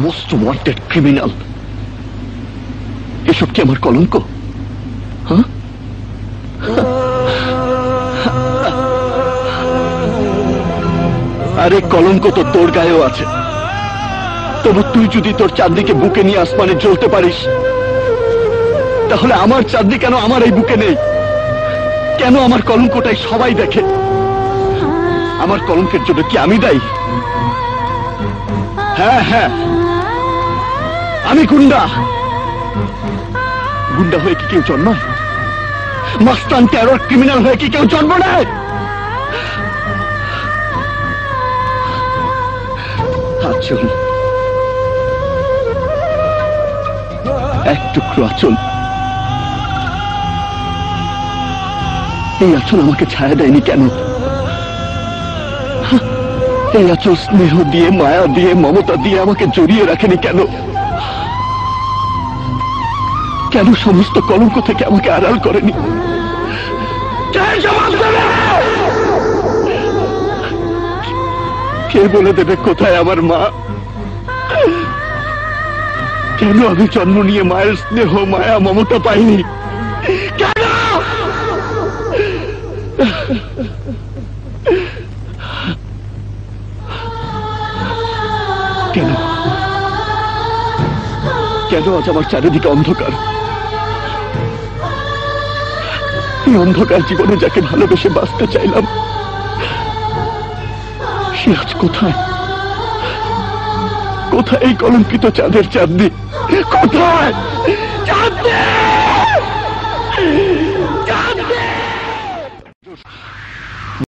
Most wanted criminal, এসব কি আমার কলঙ্ক? হ্যাঁ, আরে কলঙ্ক তো তোর গায়েও আছে। তবু তুই যদি তোর চাঁদনিকে বুকে নিয়ে আসমানে জ্বলতে পারিস, তাহলে আমার চাঁদনি কেন আমার এই বুকে নেই? কেন আমার কলঙ্কটাই সবাই দেখে? আমার কলঙ্কের জন্য কি আমি দায়ী? হ্যাঁ হ্যাঁ, আমি গুন্ডা। গুন্ডা হয়ে কি কেউ জন্মায়? মাস্তান টেরর ক্রিমিনাল হয়ে কি কেউ জন্ম নেয়? আচল, এক টুকরো আচল, এই আচল আমাকে ছায়া দেয়নি কেন? এই আচল স্নেহ দিয়ে, মায়া দিয়ে, মমতা দিয়ে আমাকে জড়িয়ে রাখেনি কেন? কেন সমস্ত কলঙ্ক থেকে আমাকে আড়াল করেনি? কে বলে দেবে কোথায় আমার মা? কেন আমি জন্ম নিয়ে মায়ের স্নেহ, মায়া, মমতা পাইনি? কেন? কেন কেন আজ আমার চারিদিকে অন্ধকার? এই অন্ধকার জীবনে যাকে ভালোবেসে বাঁচতে চাইলাম, সে আজ কোথায়? কোথায় এই কলঙ্কিত চাঁদের চাঁদনি? কোথায় চাঁদনি?